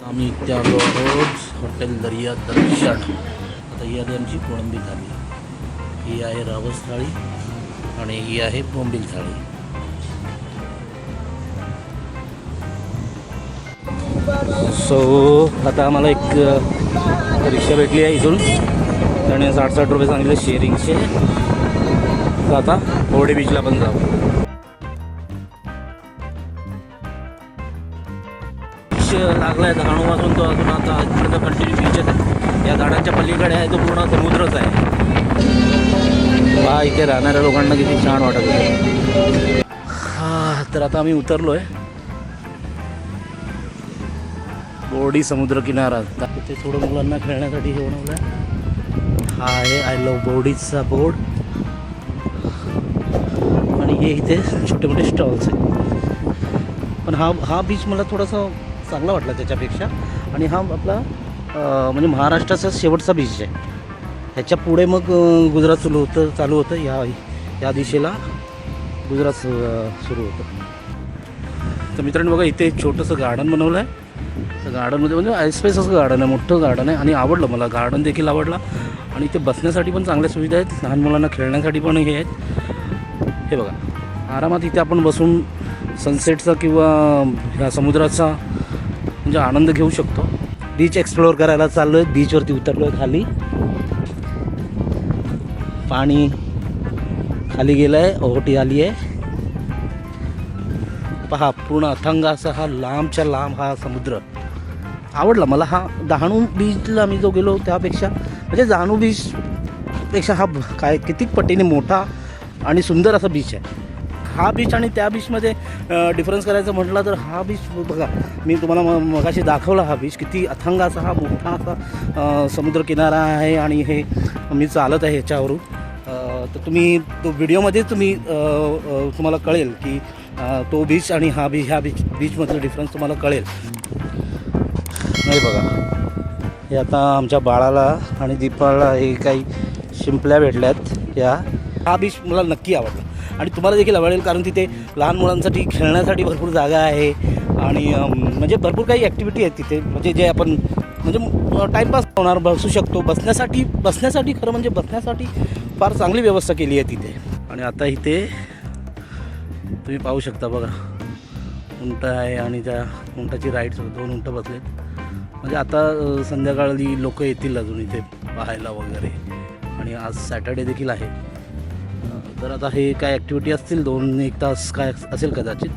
आम्ही इथे आलो आहोत हॉटेल दर्या दर्शन. आता ही आली आमची कोळंबी थाळी, ही आहे रावस थाळी आणि ही आहे बोंबील थाळी. सो आता आम्हाला एक रिक्षा भेटली आहे इथून, त्याने 60-60 रुपये सांगितले शेअरिंगचे. तर आता बोर्डे बीचला पण जाऊ. लागला आहे दहाणू वाजून तो अजून आता इकडे कंटिन्यू बीचच आहे. या झाडांच्या पलीकडे आहे तो पूर्ण समुद्रच आहे. पहा इथे राहणाऱ्या लोकांना किती छान वाटत होतं. हा तर आता आम्ही उतरलो आहे बोर्डी समुद्र किनारा. तिथे थोडं मुलांना खेळण्यासाठी हे बनवलं आहे. हा आहे आय लव्ह बोर्डीचा बोर्ड आणि हे इथे छोटे मोठे स्टॉल्स आहेत. पण हा बीच मला थोडासा चांगला वाटला त्याच्यापेक्षा. आणि हा आपला म्हणजे महाराष्ट्राचा शेवटचा बीच आहे. ह्याच्या पुढे मग गुजरात चालू होतं या दिशेला गुजरात सुरू होतं. तर मित्रांनो बघा इथे एक छोटंसं गार्डन बनवलं आहे. तर गार्डनमध्ये म्हणजे आयस्पेस असं गार्डन आहे, मोठं गार्डन आहे आणि आवडलं मला. गार्डन देखील आवडला आणि इथे बसण्यासाठी पण चांगल्या सुविधा आहेत. लहान मुलांना खेळण्यासाठी पण हे आहेत. हे बघा आरामात इथे आपण बसून सनसेटचा किंवा ह्या समुद्राचा म्हणजे आनंद घेऊ शकतो. बीच एक्सप्लोअर करायला चाललो आहे. बीचवरती उतरलो आहे खाली. पाणी खाली गेलं आहे, ओहोटी आली आहे. पहा पूर्ण अथांग असा हा लांबच्या लांब हा समुद्र आवडला मला. हा डहाणू बीचला आम्ही जो गेलो त्यापेक्षा म्हणजे डहाणू बीचपेक्षा हा काय किती पटीने मोठा आणि सुंदर असा बीच आहे. हा बीच आणि त्या बीचमध्ये डिफरन्स करायचं म्हटलं तर हा बीच बघा मी तुम्हाला मगाशी दाखवला. हा बीच किती अथांग असा हा मोठा असा समुद्र किनारा आहे आणि हे मी चालत आहे ह्याच्यावरून. तर तुम्ही तो व्हिडिओमध्ये तुम्हाला कळेल की तो बीच आणि ह्या बीचमधलं डिफरन्स तुम्हाला कळेल. नाही बघा हे आता आमच्या बाळाला आणि दीपाला हे काही शिंपल्या भेटल्यात. हा बीच मला नक्की आवडला आणि तुम्हाला देखील आवडेल, कारण तिथे लहान मुलांसाठी खेळण्यासाठी भरपूर जागा आहे आणि म्हणजे भरपूर काही ॲक्टिव्हिटी आहेत तिथे. म्हणजे जे आपण म्हणजे टाईमपास होणार बसू शकतो. बसण्यासाठी खरं म्हणजे बसण्यासाठी फार चांगली व्यवस्था केली आहे तिथे. आणि आता इथे तुम्ही पाहू शकता बघा उंट आहे आणि त्या उंटाची राईड्स 2 उंट बसलेत. म्हणजे आता संध्याकाळी लोक येतील अजून इथे पाहायला वगैरे. आणि आज सॅटर्डे देखील आहे. तर आता हे काय ॲक्टिव्हिटी असतील 2-1 तास काय असेल कदाचित.